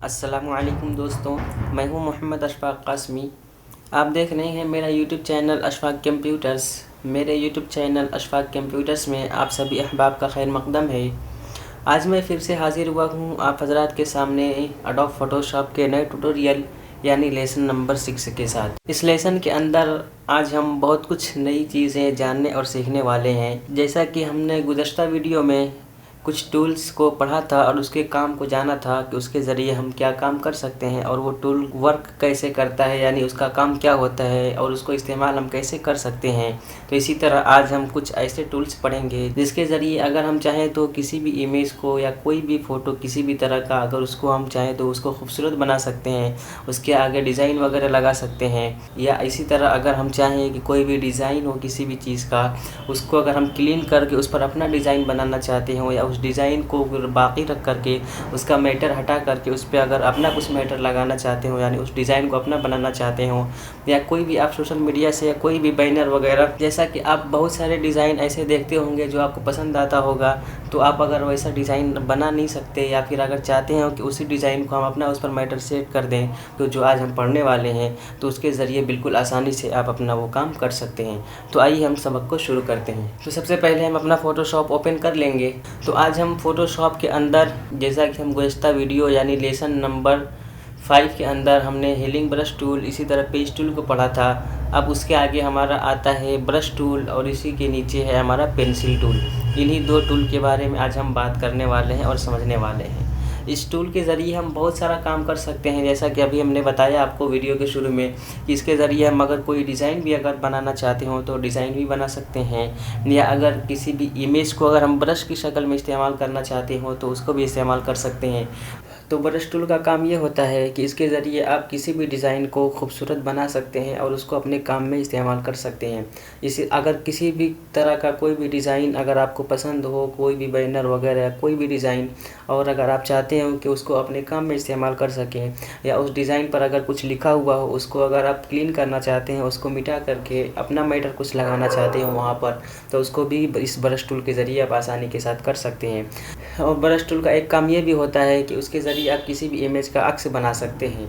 अस्सलामुअलैकुम दोस्तों, मैं हूं मोहम्मद अशफाक कासमी। आप देख रहे हैं मेरा यूट्यूब चैनल अशफाक कंप्यूटर्स। मेरे यूट्यूब चैनल अशफाक कंप्यूटर्स में आप सभी अहबाब का खैर मकदम है। आज मैं फिर से हाज़िर हुआ हूं आप हजरात के सामने एडोब फोटोशॉप के नए ट्यूटोरियल यानी लेसन नंबर 6 के साथ। इस लेसन के अंदर आज हम बहुत कुछ नई चीज़ें जानने और सीखने वाले हैं। जैसा कि हमने गुज़श्ता वीडियो में कुछ टूल्स को पढ़ा था और उसके काम को जाना था कि उसके ज़रिए हम क्या काम कर सकते हैं और वो टूल वर्क कैसे करता है, यानी उसका काम क्या होता है और उसको इस्तेमाल हम कैसे कर सकते हैं। तो इसी तरह आज हम कुछ ऐसे टूल्स पढ़ेंगे जिसके ज़रिए अगर हम चाहें तो किसी भी इमेज को या कोई भी फ़ोटो किसी भी तरह का अगर उसको हम चाहें तो उसको खूबसूरत बना सकते हैं, उसके आगे डिज़ाइन वगैरह लगा सकते हैं। या इसी तरह अगर हम चाहें कि कोई भी डिज़ाइन हो किसी भी चीज़ का, उसको अगर हम क्लीन करके उस पर अपना डिज़ाइन बनाना चाहते हो या उस डिज़ाइन को बाकी रख करके उसका मैटर हटा करके उस पर अगर अपना कुछ मैटर लगाना चाहते हो, यानी उस डिज़ाइन को अपना बनाना चाहते हो, या कोई भी आप सोशल मीडिया से या कोई भी बैनर वगैरह, जैसा कि आप बहुत सारे डिज़ाइन ऐसे देखते होंगे जो आपको पसंद आता होगा, तो आप अगर वैसा डिज़ाइन बना नहीं सकते या फिर अगर चाहते हो कि उसी डिज़ाइन को हम अपना उस पर मैटर सेट कर दें, तो जो आज हम पढ़ने वाले हैं तो उसके ज़रिए बिल्कुल आसानी से आप अपना वो काम कर सकते हैं। तो आइए हम सबक को शुरू करते हैं। तो सबसे पहले हम अपना फ़ोटोशॉप ओपन कर लेंगे। तो आज हम फ़ोटोशॉप के अंदर, जैसा कि हम गुज़श्ता वीडियो यानी लेसन नंबर 5 के अंदर हमने हीलिंग ब्रश टूल, इसी तरह पेज टूल को पढ़ा था। अब उसके आगे हमारा आता है ब्रश टूल और इसी के नीचे है हमारा पेंसिल टूल। इन्हीं दो टूल के बारे में आज हम बात करने वाले हैं और समझने वाले हैं। इस टूल के ज़रिए हम बहुत सारा काम कर सकते हैं, जैसा कि अभी हमने बताया आपको वीडियो के शुरू में कि इसके ज़रिए हम अगर कोई डिज़ाइन भी अगर बनाना चाहते हो तो डिज़ाइन भी बना सकते हैं, या अगर किसी भी इमेज को अगर हम ब्रश की शक्ल में इस्तेमाल करना चाहते हो तो उसको भी इस्तेमाल कर सकते हैं। तो ब्रश टूल का काम ये होता है कि इसके ज़रिए आप किसी भी डिज़ाइन को खूबसूरत बना सकते हैं और उसको अपने काम में इस्तेमाल कर सकते हैं। इसे अगर किसी भी तरह का कोई भी डिज़ाइन अगर आपको पसंद हो, कोई भी बैनर वगैरह कोई भी डिज़ाइन, और अगर आप चाहते हो कि उसको अपने काम में इस्तेमाल कर सकें, या उस डिज़ाइन पर अगर कुछ लिखा हुआ हो उसको अगर आप क्लीन करना चाहते हैं, उसको मिटा करके अपना मैटर कुछ लगाना चाहते हो वहाँ पर, तो उसको भी इस ब्रश टूल के ज़रिए आप आसानी के साथ कर सकते हैं। और ब्रश टूल का एक काम ये भी होता है कि उसके ज़रिए आप किसी भी इमेज का अक्स बना सकते हैं।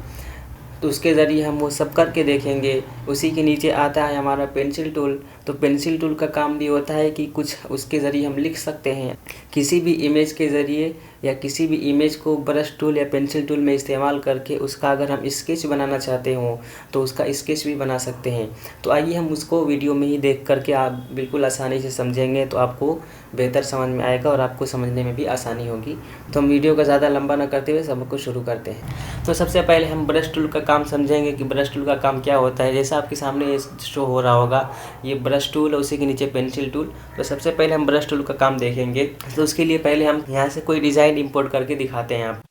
तो उसके ज़रिए हम वो सब करके देखेंगे। उसी के नीचे आता है हमारा पेंसिल टूल। तो पेंसिल टूल का काम भी होता है कि कुछ उसके ज़रिए हम लिख सकते हैं किसी भी इमेज के ज़रिए, या किसी भी इमेज को ब्रश टूल या पेंसिल टूल में इस्तेमाल करके उसका अगर हम स्केच बनाना चाहते हो तो उसका स्केच भी बना सकते हैं। तो आइए हम उसको वीडियो में ही देख करके आप बिल्कुल आसानी से समझेंगे तो आपको बेहतर समझ में आएगा और आपको समझने में भी आसानी होगी। तो हम वीडियो को ज़्यादा लंबा ना करते हुए सबको शुरू करते हैं। तो सबसे पहले हम ब्रश टूल का काम समझेंगे कि ब्रश टूल का काम क्या होता है। जैसा आपके सामने ये शो हो रहा होगा, ये ब्रश टूल है, उसी के नीचे पेंसिल टूल। तो सबसे पहले हम ब्रश टूल का काम देखेंगे। तो उसके लिए पहले हम यहाँ से कोई डिज़ाइन इंपोर्ट करके दिखाते हैं आप।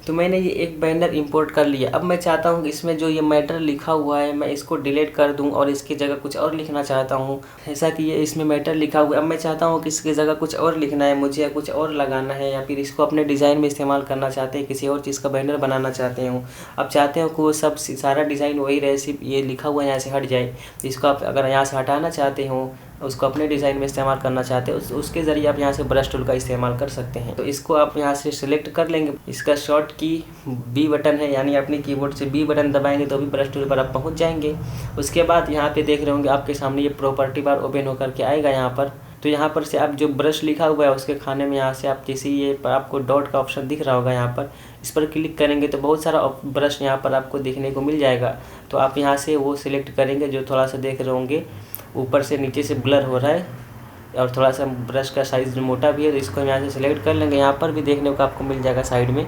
तो मैंने ये एक बैनर इंपोर्ट कर लिया। अब मैं चाहता हूँ कि इसमें जो ये मैटर लिखा हुआ है मैं इसको डिलीट कर दूँ और इसकी जगह कुछ और लिखना चाहता हूँ। ऐसा कि ये इसमें मैटर लिखा हुआ है, अब मैं चाहता हूँ कि इसकी जगह कुछ और लिखना है मुझे, या कुछ और लगाना है, या फिर इसको अपने डिज़ाइन में इस्तेमाल करना चाहते हैं, किसी और चीज़ का बैनर बनाना चाहते हो। अब चाहते हो कि वो सब सारा डिज़ाइन वही रहे, सिर्फ ये लिखा हुआ यहाँ से हट जाए। इसको आप अगर यहाँ से हटाना चाहते हो, उसको अपने डिज़ाइन में इस्तेमाल करना चाहते हो, उसके ज़रिए आप यहाँ से ब्रश टूल का इस्तेमाल कर सकते हैं। तो इसको आप यहाँ से सिलेक्ट कर लेंगे। इसका शॉर्ट की बी बटन है, यानी अपने कीबोर्ड से बी बटन दबाएंगे तो भी ब्रश टूल पर आप पहुँच जाएंगे। उसके बाद यहाँ पे देख रहे होंगे आपके सामने ये प्रॉपर्टी बार ओपन होकर के आएगा यहाँ पर। तो यहाँ पर से आप जो ब्रश लिखा हुआ है उसके खाने में यहाँ से आप किसी ये पर आपको डॉट का ऑप्शन दिख रहा होगा, यहाँ पर इस पर क्लिक करेंगे तो बहुत सारा ब्रश यहाँ पर आपको देखने को मिल जाएगा। तो आप यहाँ से वो सिलेक्ट करेंगे जो थोड़ा सा देख रहे होंगे ऊपर से नीचे से ब्लर हो रहा है, और थोड़ा सा ब्रश का साइज़ मोटा भी है, तो इसको हम यहाँ से सिलेक्ट कर लेंगे। यहाँ पर भी देखने को आपको मिल जाएगा साइड में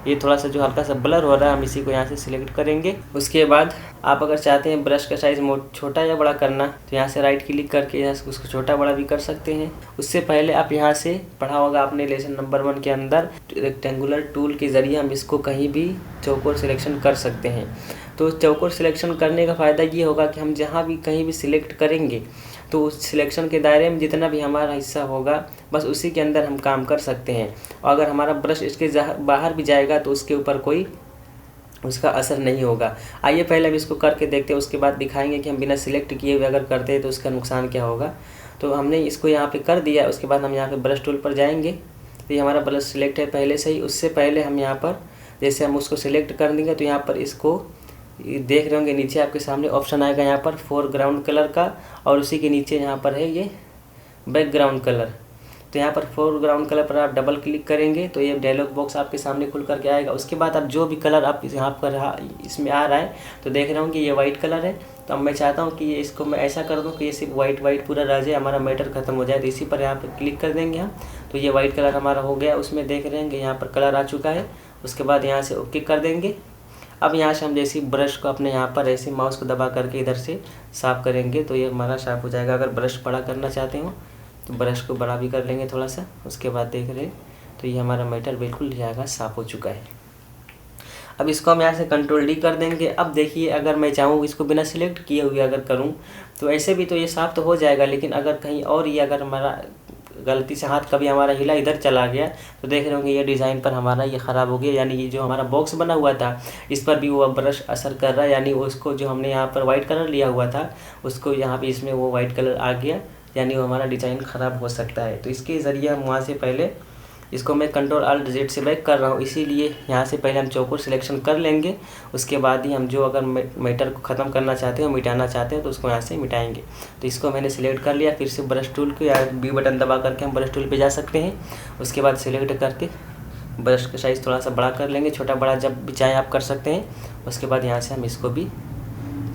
ये थोड़ा सा जो हल्का सा ब्लर हो रहा है, हम इसी को यहाँ से सिलेक्ट करेंगे। उसके बाद आप अगर चाहते हैं ब्रश का साइज़ छोटा या बड़ा करना तो यहाँ से राइट क्लिक करके यहाँ से उसको छोटा बड़ा भी कर सकते हैं। उससे पहले आप यहाँ से पढ़ा होगा आपने लेसन नंबर 1 के अंदर, रेक्टेंगुलर टूल के ज़रिए हम इसको कहीं भी चौकोर सिलेक्शन कर सकते हैं। तो चौकोर सिलेक्शन करने का फ़ायदा ये होगा कि हम जहाँ भी कहीं भी सिलेक्ट करेंगे तो उस सिलेक्शन के दायरे में जितना भी हमारा हिस्सा होगा बस उसी के अंदर हम काम कर सकते हैं। और अगर हमारा ब्रश इसके बाहर भी जाएगा तो उसके ऊपर कोई उसका असर नहीं होगा। आइए पहले हम इसको करके देखते हैं, उसके बाद दिखाएंगे कि हम बिना सिलेक्ट किए हुए अगर करते हैं तो उसका नुकसान क्या होगा। तो हमने इसको यहाँ पे कर दिया। उसके बाद हम यहाँ पे ब्रश टूल पर जाएंगे, तो ये हमारा ब्रश सिलेक्ट है पहले से ही। उससे पहले हम यहाँ पर जैसे हम उसको सिलेक्ट कर देंगे तो यहाँ पर इसको देख रहे होंगे नीचे आपके सामने ऑप्शन आएगा यहाँ पर फोरग्राउंड कलर का, और उसी के नीचे यहाँ पर है ये बैकग्राउंड कलर। तो यहाँ पर फोरग्राउंड कलर पर आप डबल क्लिक करेंगे तो ये डायलॉग बॉक्स आपके सामने खुल करके आएगा। उसके बाद आप जो भी कलर आप यहाँ पर इसमें आ रहा है, तो देख रहे होंगे ये वाइट कलर है। तो अब मैं चाहता हूँ कि ये इसको मैं ऐसा कर दूँ कि ये सिर्फ वाइट पूरा रह जाए, हमारा मैटर खत्म हो जाए। तो इसी पर यहाँ पर क्लिक कर देंगे हम, तो ये वाइट कलर हमारा हो गया। उसमें देख रहे हैं यहाँ पर कलर आ चुका है। उसके बाद यहाँ से ओके कर देंगे। अब यहाँ से हम जैसे ब्रश को अपने यहाँ पर ऐसे माउस को दबा करके इधर से साफ़ करेंगे तो ये हमारा साफ़ हो जाएगा। अगर ब्रश बड़ा करना चाहते हो तो ब्रश को बड़ा भी कर लेंगे थोड़ा सा। उसके बाद देख रहे हैं तो ये हमारा मैटर बिल्कुल जाएगा साफ़ हो चुका है। अब इसको हम यहाँ से कंट्रोल डी कर देंगे। अब देखिए अगर मैं चाहूँ इसको बिना सिलेक्ट किए हुए अगर करूँ तो ऐसे भी तो ये साफ़ तो हो जाएगा, लेकिन अगर कहीं और ये अगर हमारा गलती से हाथ कभी हमारा हिला इधर चला गया तो देख रहे होंगे ये डिज़ाइन पर हमारा ये ख़राब हो गया। यानी ये जो हमारा बॉक्स बना हुआ था इस पर भी वो ब्रश असर कर रहा है, यानी उसको जो हमने यहाँ पर वाइट कलर लिया हुआ था उसको यहाँ पे इसमें वो वाइट कलर आ गया, यानी वो हमारा डिज़ाइन ख़राब हो सकता है। तो इसके ज़रिए हम वहाँ से पहले इसको मैं कंट्रोल अल्ट जेड से बैक कर रहा हूँ, इसीलिए यहाँ से पहले हम चौकोर सिलेक्शन कर लेंगे। उसके बाद ही हम जो अगर मैटर को ख़त्म करना चाहते हो मिटाना चाहते हैं तो उसको यहाँ से मिटाएंगे। तो इसको मैंने सिलेक्ट कर लिया। फिर से ब्रश टूल को या बी बटन दबा करके हम ब्रश टूल पे जा सकते हैं। उसके बाद सिलेक्ट करके ब्रश का साइज़ थोड़ा सा बड़ा कर लेंगे, छोटा बड़ा जब भी चाहे आप कर सकते हैं। उसके बाद यहाँ से हम इसको भी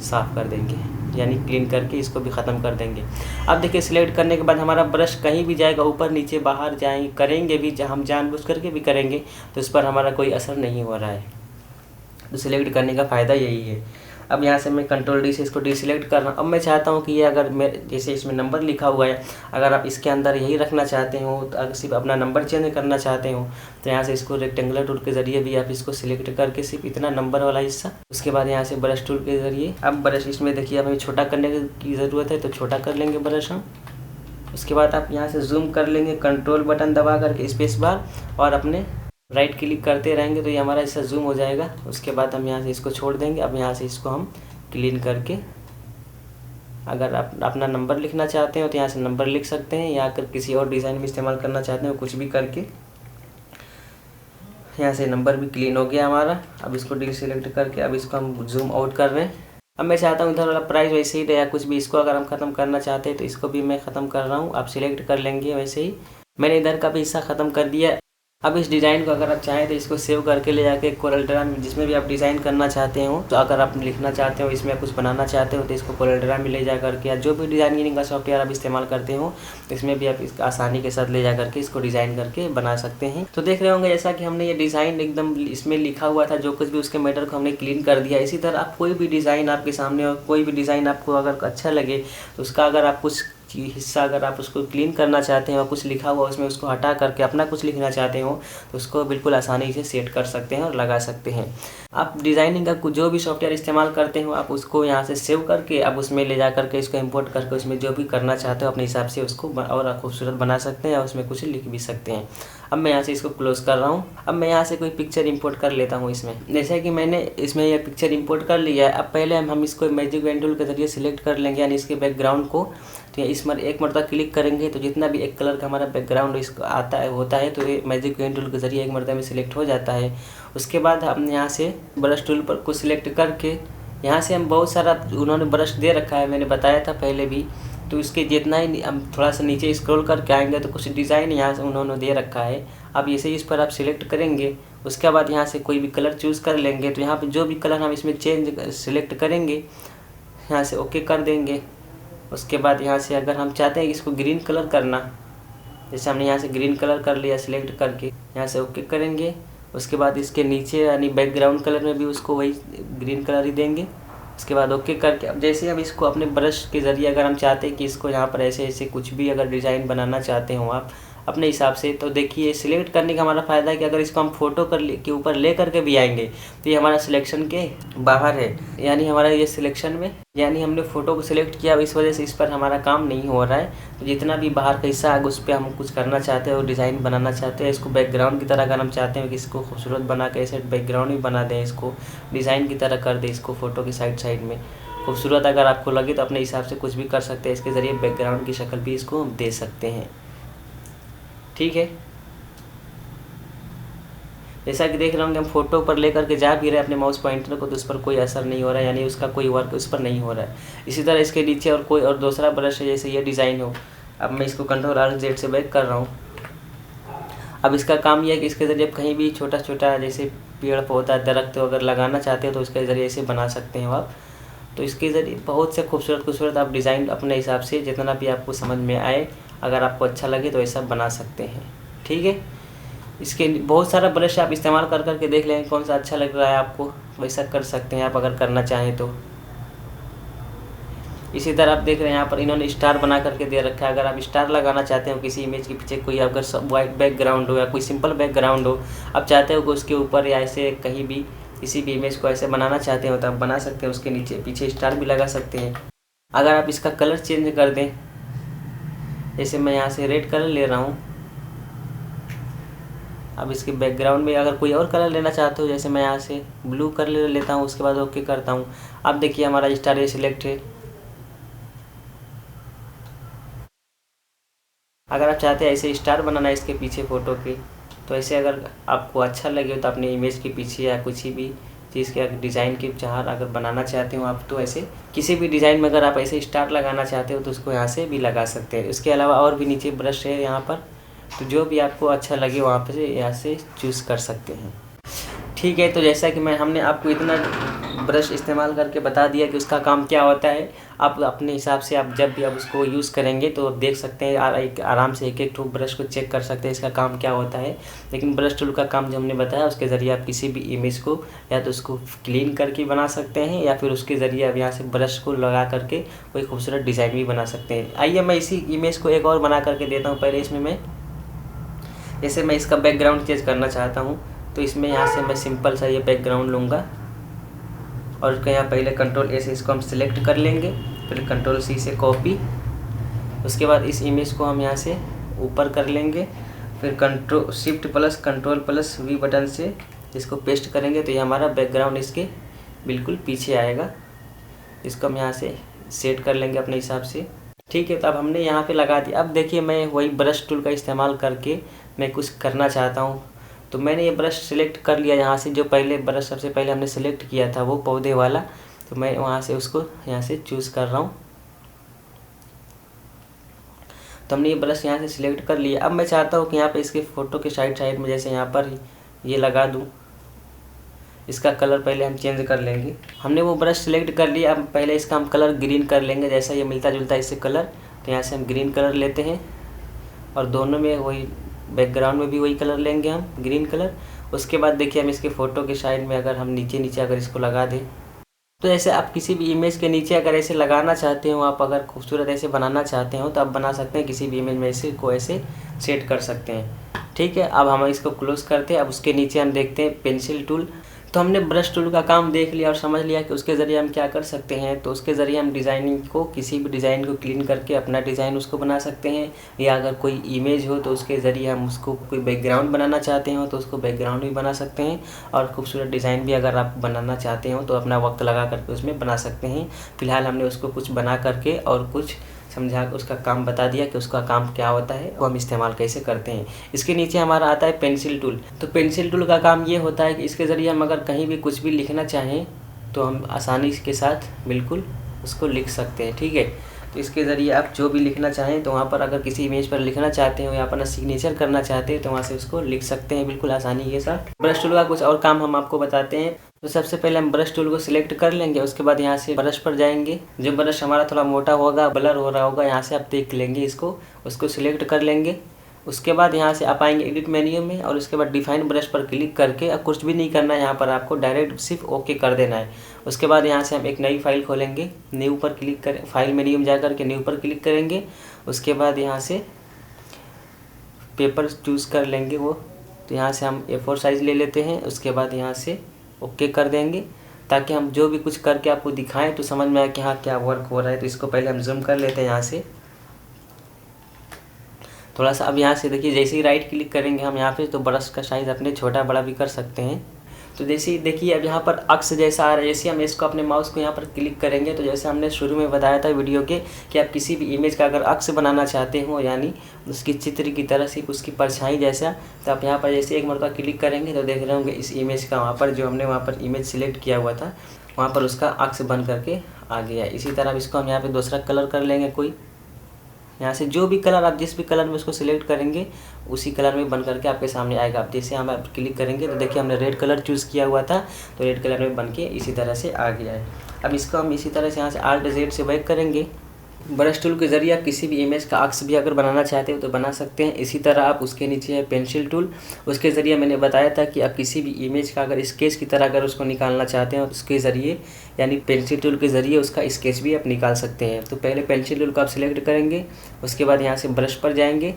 साफ़ कर देंगे, यानी क्लीन करके इसको भी ख़त्म कर देंगे। अब देखिए सिलेक्ट करने के बाद हमारा ब्रश कहीं भी जाएगा, ऊपर नीचे बाहर जाएंगे करेंगे भी, हम जानबूझ करके भी करेंगे तो इस पर हमारा कोई असर नहीं हो रहा है। तो सिलेक्ट करने का फ़ायदा यही है। अब यहाँ से मैं कंट्रोल डी से इसको डिसिलेक्ट कर रहा हूँ। अब मैं चाहता हूँ कि ये अगर मैं जैसे इसमें नंबर लिखा हुआ है, अगर आप इसके अंदर यही रखना चाहते हो तो अगर सिर्फ अपना नंबर चेंज करना चाहते हो तो यहाँ से इसको रेक्टेंगुलर टूल के ज़रिए भी आप इसको सिलेक्ट करके सिर्फ इतना नंबर वाला हिस्सा, उसके बाद यहाँ से ब्रश टूल के ज़रिए अब ब्रश इसमें देखिए अब हमें छोटा करने की ज़रूरत है तो छोटा कर लेंगे ब्रश हम। उसके बाद आप यहाँ से जूम कर लेंगे कंट्रोल बटन दबा करके स्पेस बार, और अपने राइट क्लिक करते रहेंगे तो ये हमारा ऐसा जूम हो जाएगा। उसके बाद हम यहाँ से इसको छोड़ देंगे। अब यहाँ से इसको हम क्लीन करके अगर आप अपना नंबर लिखना चाहते हो तो यहाँ से नंबर लिख सकते हैं, या अगर किसी और डिज़ाइन में इस्तेमाल करना चाहते हो कुछ भी करके। यहाँ से नंबर भी क्लीन हो गया हमारा। अब इसको डिसेलेक्ट करके अब इसको हम जूम आउट कर रहे हैं। अब मैं चाहता हूँ इधर वाला प्राइस वैसे ही रहे, कुछ भी इसको अगर हम ख़त्म करना चाहते हैं तो इसको भी मैं ख़त्म कर रहा हूँ। आप सिलेक्ट कर लेंगे वैसे ही। मैंने इधर का भी हिस्सा ख़त्म कर दिया। अब इस डिज़ाइन को अगर आप चाहें तो इसको सेव करके ले जाके कोरलड्रा में जिसमें भी आप डिज़ाइन करना चाहते हो, तो अगर आप लिखना चाहते हो इसमें कुछ बनाना चाहते हो तो इसको कोरलड्रा में ले जा करके, या जो भी डिज़ाइनिंग का सॉफ्टवेयर आप इस्तेमाल करते हो इसमें भी आप इसका आसानी के साथ ले जा करके इसको डिज़ाइन करके बना सकते हैं। तो देख रहे होंगे जैसा कि हमने ये डिज़ाइन एकदम इसमें लिखा हुआ था, जो कुछ भी उसके मैटर को हमने क्लीन कर दिया। इसी तरह आप कोई भी डिज़ाइन आपके सामने और कोई भी डिज़ाइन आपको अगर अच्छा लगे तो उसका अगर आप कुछ हिस्सा अगर आप उसको क्लीन करना चाहते हैं और कुछ लिखा हुआ उसमें उसको हटा करके अपना कुछ लिखना चाहते हो तो उसको बिल्कुल आसानी से सेट कर सकते हैं और लगा सकते हैं। आप डिज़ाइनिंग का जो भी सॉफ्टवेयर इस्तेमाल करते हो आप उसको यहाँ से सेव करके अब उसमें ले जा करके इसको इंपोर्ट करके उसमें जो भी करना चाहते हो अपने हिसाब से उसको और खूबसूरत बना सकते हैं और उसमें कुछ लिख भी सकते हैं। अब मैं यहाँ से इसको क्लोज कर रहा हूँ। अब मैं यहाँ से कोई पिक्चर इंपोर्ट कर लेता हूँ इसमें। जैसे कि मैंने इसमें यह पिक्चर इंपोर्ट कर लिया है। अब पहले हम इसको मैजिक पेन टूल के जरिए सिलेक्ट कर लेंगे, यानी इसके बैकग्राउंड को। तो इस पर एक मरतबा क्लिक करेंगे तो जितना भी एक कलर का हमारा बैकग्राउंड इसको आता है होता है तो ये मैजिक पेन टूल के जरिए एक मरतबा में सिलेक्ट हो जाता है। उसके बाद हम यहाँ से ब्रश टूल पर को सिलेक्ट करके यहाँ से हम बहुत सारा उन्होंने ब्रश दे रखा है, मैंने बताया था पहले भी। तो इसके जितना ही हम थोड़ा सा नीचे स्क्रॉल करके आएंगे तो कुछ डिज़ाइन यहाँ से उन्होंने दे रखा है। अब ऐसे ही इस पर आप सिलेक्ट करेंगे। उसके बाद यहाँ से कोई भी कलर चूज़ कर लेंगे। तो यहाँ पे जो भी कलर हम इसमें चेंज सिलेक्ट करेंगे यहाँ से ओके कर देंगे। उसके बाद यहाँ से अगर हम चाहते हैं कि इसको ग्रीन कलर करना, जैसे हमने यहाँ से ग्रीन कलर कर लिया सिलेक्ट करके, यहाँ से ओके करेंगे। उसके बाद इसके नीचे यानी बैकग्राउंड कलर में भी उसको वही ग्रीन कलर ही देंगे। उसके बाद ओके करके अब जैसे हम इसको अपने ब्रश के ज़रिए अगर हम चाहते हैं कि इसको यहाँ पर ऐसे ऐसे कुछ भी अगर डिज़ाइन बनाना चाहते हो आप अपने हिसाब से, तो देखिए सिलेक्ट करने का हमारा फ़ायदा है कि अगर इसको हम फोटो के ऊपर ले करके भी आएंगे तो ये हमारा सिलेक्शन के बाहर है, यानी हमारा ये सिलेक्शन में, यानी हमने फ़ोटो को सिलेक्ट किया, इस वजह से इस पर हमारा काम नहीं हो रहा है। तो जितना भी बाहर का हिस्सा है उस पर हम कुछ करना चाहते हैं और डिज़ाइन बनाना चाहते हैं, इसको बैकग्राउंड की तरह अगर हम चाहते हैं कि इसको खूबसूरत बना के ऐसे बैकग्राउंड भी बना दें, इसको डिज़ाइन की तरह कर दें इसको फ़ोटो की साइड में, खूबसूरत अगर आपको लगे तो अपने हिसाब से कुछ भी कर सकते हैं। इसके ज़रिए बैकग्राउंड की शक्ल भी इसको हम दे सकते हैं। ठीक है, जैसा कि देख रहे होंगे हम फ़ोटो पर लेकर के जा भी रहे हैं अपने माउस पॉइंटर को, तो उस पर कोई असर नहीं हो रहा है, यानी उसका कोई वर्क उस पर नहीं हो रहा है। इसी तरह इसके नीचे और कोई और दूसरा ब्रश है, जैसे ये डिज़ाइन हो। अब मैं इसको Ctrl+Alt+Z से बैक कर रहा हूँ। अब इसका काम यह है कि इसके ज़रिए आप कहीं भी छोटा छोटा जैसे पेड़ पौधा दरख्त अगर लगाना चाहते हो तो इसके ज़रिए से बना सकते हैं आप। तो इसके ज़रिए बहुत से खूबसूरत आप डिज़ाइन अपने हिसाब से जितना भी आपको समझ में आए, अगर आपको अच्छा लगे तो ऐसा बना सकते हैं। ठीक है, इसके बहुत सारा ब्रश आप इस्तेमाल कर करके देख लें कौन सा अच्छा लग रहा है आपको, वैसा कर सकते हैं आप अगर करना चाहें तो। इसी तरह आप देख रहे हैं यहाँ पर इन्होंने स्टार बना करके दे रखा है। अगर आप स्टार लगाना चाहते हो किसी इमेज के पीछे, कोई अगर वाइट बैकग्राउंड हो या कोई सिंपल बैकग्राउंड हो, आप चाहते हो कि उसके ऊपर या ऐसे कहीं भी किसी भी इमेज को ऐसे बनाना चाहते हो तो आप बना सकते हैं। उसके नीचे पीछे स्टार भी लगा सकते हैं। अगर आप इसका कलर चेंज कर दें, जैसे मैं यहाँ से रेड कलर ले रहा हूँ। अब इसके बैकग्राउंड में अगर कोई और कलर लेना चाहते हो, जैसे मैं यहाँ से ब्लू कलर लेता हूँ, उसके बाद ओके करता हूँ। अब देखिए हमारा स्टार ये सिलेक्ट है। अगर आप चाहते हैं ऐसे स्टार बनाना है इसके पीछे फ़ोटो के, तो ऐसे अगर आपको अच्छा लगे तो अपने इमेज के पीछे या कुछ भी चीज़ के डिज़ाइन के चार अगर बनाना चाहते हो आप, तो ऐसे किसी भी डिज़ाइन में अगर आप ऐसे स्टार लगाना चाहते हो तो उसको यहाँ से भी लगा सकते हैं। इसके अलावा और भी नीचे ब्रश है यहाँ पर, तो जो भी आपको अच्छा लगे वहाँ पर यहाँ से चूज़ कर सकते हैं। ठीक है, तो जैसा कि हमने आपको इतना ब्रश इस्तेमाल करके बता दिया कि उसका काम क्या होता है। आप अपने हिसाब से आप जब भी आप उसको यूज़ करेंगे तो देख सकते हैं आराम से एक ठो ब्रश को चेक कर सकते हैं इसका काम क्या होता है। लेकिन ब्रश टूल का काम जो हमने बताया उसके ज़रिए आप किसी भी इमेज को या तो उसको क्लीन करके बना सकते हैं, या फिर उसके ज़रिए आप यहाँ से ब्रश को लगा करके कोई खूबसूरत डिज़ाइन भी बना सकते हैं। आइए मैं इसी इमेज को एक और बना करके देता हूँ। पहले इसमें मैं जैसे मैं इसका बैकग्राउंड चेंज करना चाहता हूँ, तो इसमें यहाँ से मैं सिंपल सा ये बैकग्राउंड लूँगा और उसका यहाँ पहले Ctrl+A से इसको हम सिलेक्ट कर लेंगे, फिर Ctrl+C से कॉपी। उसके बाद इस इमेज को हम यहाँ से ऊपर कर लेंगे, फिर Shift+Ctrl+V बटन से इसको पेस्ट करेंगे, तो ये हमारा बैकग्राउंड इसके बिल्कुल पीछे आएगा। इसको हम यहाँ से सेट कर लेंगे अपने हिसाब से। ठीक है, तो अब हमने यहाँ पे लगा दिया। अब देखिए मैं वही ब्रश टूल का इस्तेमाल करके मैं कुछ करना चाहता हूँ, तो मैंने ये ब्रश सिलेक्ट कर लिया यहाँ से। जो पहले ब्रश सबसे पहले हमने सिलेक्ट किया था वो पौधे वाला, तो मैं वहाँ से उसको यहाँ से चूज़ कर रहा हूँ। तो हमने ये ब्रश यहाँ से सिलेक्ट कर लिया। अब मैं चाहता हूँ कि यहाँ पे इसके फ़ोटो के साइड में जैसे यहाँ पर ये लगा दूँ। इसका कलर पहले हम चेंज कर लेंगे। हमने वो ब्रश सिलेक्ट कर लिया। अब पहले इसका हम कलर ग्रीन कर लेंगे, जैसा ये मिलता जुलता है इससे कलर, तो यहाँ से हम ग्रीन कलर लेते हैं और दोनों में वही बैकग्राउंड में भी वही कलर लेंगे हम, ग्रीन कलर। उसके बाद देखिए हम इसके फ़ोटो के साइड में अगर हम नीचे अगर इसको लगा दें, तो ऐसे आप किसी भी इमेज के नीचे अगर ऐसे लगाना चाहते हो, आप अगर खूबसूरत ऐसे बनाना चाहते हो तो आप बना सकते हैं। किसी भी इमेज में ऐसे को ऐसे सेट कर सकते हैं। ठीक है, अब हम इसको क्लोज़ करते हैं। अब उसके नीचे हम देखते हैं पेंसिल टूल। तो हमने ब्रश टूल का काम देख लिया और समझ लिया कि उसके ज़रिए हम क्या कर सकते हैं। तो उसके ज़रिए हम डिज़ाइनिंग को, किसी भी डिज़ाइन को क्लीन करके अपना डिज़ाइन उसको बना सकते हैं, या अगर कोई इमेज हो तो उसके ज़रिए हम उसको कोई बैकग्राउंड बनाना चाहते हो तो उसको बैकग्राउंड भी बना सकते हैं, और खूबसूरत डिज़ाइन भी अगर आप बनाना चाहते हो तो अपना वक्त लगा करके उसमें बना सकते हैं। फ़िलहाल हमने उसको कुछ बना करके और कुछ समझा उसका काम बता दिया कि उसका काम क्या होता है, वो हम इस्तेमाल कैसे करते हैं। इसके नीचे हमारा आता है पेंसिल टूल। तो पेंसिल टूल का काम ये होता है कि इसके ज़रिए हम अगर कहीं भी कुछ भी लिखना चाहें तो हम आसानी के साथ बिल्कुल उसको लिख सकते हैं। ठीक है, तो इसके ज़रिए आप जो भी लिखना चाहें तो वहाँ पर अगर किसी इमेज पर लिखना चाहते हो या अपना सिग्नेचर करना चाहते हैं तो वहाँ से उसको लिख सकते हैं बिल्कुल आसानी के साथ। ब्रश टूल का कुछ और काम हम आपको बताते हैं। तो सबसे पहले हम ब्रश टूल को सिलेक्ट कर लेंगे। उसके बाद यहाँ से ब्रश पर जाएंगे। जो ब्रश हमारा थोड़ा मोटा होगा, ब्लर हो रहा होगा, यहाँ से आप देख लेंगे इसको, उसको सिलेक्ट कर लेंगे। उसके बाद यहाँ से आप आएंगे एडिट मेन्यू में और उसके बाद डिफाइन ब्रश पर क्लिक करके अब कुछ भी नहीं करना है, यहाँ पर आपको डायरेक्ट सिर्फ ओके कर देना है। उसके बाद यहाँ से हम एक नई फाइल खोलेंगे, न्यू पर क्लिक करें, फाइल मेन्यू में जा करके न्यू पर क्लिक करेंगे। उसके बाद यहाँ से पेपर चूज़ कर लेंगे वो, तो यहाँ से हम A4 साइज़ ले लेते हैं। उसके बाद यहाँ से ओके कर देंगे ताकि हम जो भी कुछ करके आपको दिखाएं तो समझ में आए कि हाँ क्या वर्क हो रहा है। तो इसको पहले हम जूम कर लेते हैं यहाँ से थोड़ा सा। अब यहाँ से देखिए जैसे ही राइट क्लिक करेंगे हम यहाँ पे, तो ब्रश का साइज़ अपने छोटा बड़ा भी कर सकते हैं। तो जैसे देखिए अब यहाँ पर अक्स जैसा आ रहा है। जैसे हम इसको अपने माउस को यहाँ पर क्लिक करेंगे तो जैसे हमने शुरू में बताया था वीडियो के कि आप किसी भी इमेज का अगर अक्स बनाना चाहते हो, यानी उसकी चित्र की तरह से उसकी परछाई जैसा, तो आप यहाँ पर जैसे एक मरतबा क्लिक करेंगे तो देख रहे होंगे इस इमेज का वहाँ पर जो हमने वहाँ पर इमेज सिलेक्ट किया हुआ था वहाँ पर उसका अक्स बन करके आ गया है। इसी तरह इसको हम यहाँ पर दूसरा कलर कर लेंगे कोई, यहाँ से जो भी कलर आप जिस भी कलर में उसको सिलेक्ट करेंगे उसी कलर में बन करके आपके सामने आएगा। आप जैसे हम आप क्लिक करेंगे तो देखिए हमने रेड कलर चूज़ किया हुआ था तो रेड कलर में बन के इसी तरह से आ गया है। अब इसको हम इसी तरह से यहाँ से Alt Z से बैक करेंगे। ब्रश टूल के ज़रिए आप किसी भी इमेज का अक्स भी अगर बनाना चाहते हो तो बना सकते हैं। इसी तरह आप उसके नीचे है पेंसिल टूल, उसके ज़रिए मैंने बताया था कि आप किसी भी इमेज का अगर स्केच की तरह अगर उसको निकालना चाहते हैं उसके ज़रिए यानी पेंसिल टूल के ज़रिए उसका स्केच भी आप निकाल सकते हैं। तो पहले पेंसिल टूल को आप सिलेक्ट करेंगे, उसके बाद यहाँ से ब्रश पर जाएंगे,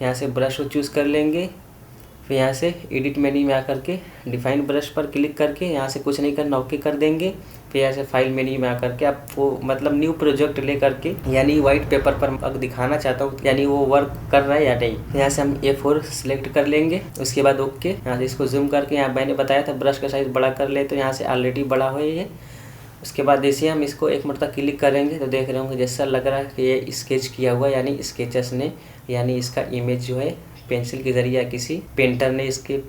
यहाँ से ब्रश को चूज़ कर लेंगे, फिर यहाँ से एडिट मेन्यू में आकर के डिफाइन ब्रश पर क्लिक करके यहाँ से कुछ नहीं करना ओके कर देंगे। फिर यहाँ से फाइल मेन्यू में आकर के आप वो मतलब न्यू प्रोजेक्ट ले करके यानी वाइट पेपर पर अगर दिखाना चाहता हूँ यानी वो वर्क कर रहा है या नहीं, यहाँ से हम A4 सिलेक्ट कर लेंगे। उसके बाद ओके, यहाँ से इसको जूम करके यहाँ मैंने बताया था ब्रश का साइज़ बड़ा कर ले तो यहाँ से ऑलरेडी बड़ा हो ये। उसके बाद जैसे हम इसको एक मरतबा क्लिक करेंगे तो देख रहे होंगे जैसा लग रहा है कि ये स्केच किया हुआ यानी स्केचर्स ने यानी इसका इमेज जो है पेंसिल के ज़रिए किसी पेंटर ने इसके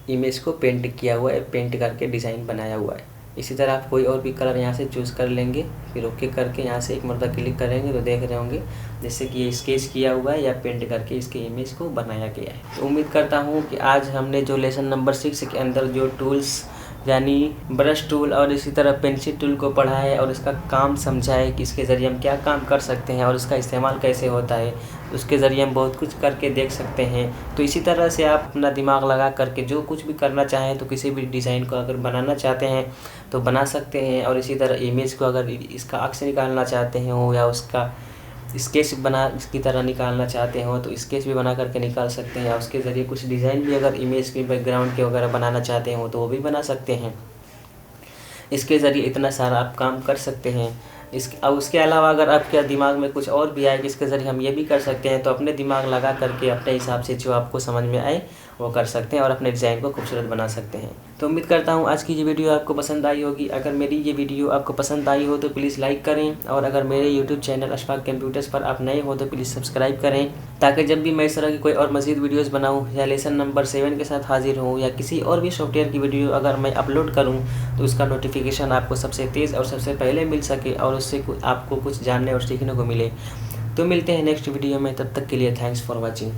इमेज को पेंट किया हुआ है, पेंट करके डिज़ाइन बनाया हुआ है। इसी तरह आप कोई और भी कलर यहाँ से चूज़ कर लेंगे, फिर ओके करके यहाँ से एक मरतबा क्लिक करेंगे तो देख रहे होंगे जैसे कि ये स्केच किया हुआ है या पेंट करके इसके इमेज को बनाया गया है। तो उम्मीद करता हूँ कि आज हमने जो लेसन नंबर 6 के अंदर जो टूल्स यानी ब्रश टूल और इसी तरह पेंसिल टूल को पढ़ा है और इसका काम समझा है कि इसके ज़रिए हम क्या काम कर सकते हैं और इसका इस्तेमाल कैसे होता है, उसके ज़रिए हम बहुत कुछ करके देख सकते हैं। तो इसी तरह से आप अपना दिमाग लगा करके जो कुछ भी करना चाहें तो किसी भी डिज़ाइन को अगर बनाना चाहते हैं तो बना सकते हैं। और इसी तरह इमेज को अगर इसका अक्स निकालना चाहते हैं या उसका स्केच बना इसकी तरह निकालना चाहते हो तो स्केच भी बना करके निकाल सकते हैं। या उसके ज़रिए कुछ डिज़ाइन भी अगर इमेज के बैकग्राउंड के वगैरह बनाना चाहते हो तो वो भी बना सकते हैं। इसके ज़रिए इतना सारा आप काम कर सकते हैं। उसके अलावा अगर आपके दिमाग में कुछ और भी आए कि इसके ज़रिए हम ये भी कर सकते हैं तो अपने दिमाग लगा करके अपने हिसाब से जो आपको समझ में आए वो कर सकते हैं और अपने डिज़ाइन को खूबसूरत बना सकते हैं। तो उम्मीद करता हूँ आज की ये वीडियो आपको पसंद आई होगी। अगर मेरी ये वीडियो आपको पसंद आई हो तो प्लीज़ लाइक करें और अगर मेरे यूट्यूब चैनल अशफाक कंप्यूटर्स पर आप नए हो तो प्लीज़ सब्सक्राइब करें ताकि जब भी मैं इस तरह की कोई और मज़ीद वीडियोज़ बनाऊँ या लेसन नंबर 7 के साथ हाजिर हूँ या किसी और भी सॉफ्टवेयर की वीडियो अगर मैं अपलोड करूँ तो उसका नोटिफिकेशन आपको सबसे तेज़ और सबसे पहले मिल सके और उससे आपको कुछ जानने और सीखने को मिले। तो मिलते हैं नेक्स्ट वीडियो में, तब तक के लिए थैंक्स फॉर वॉचिंग।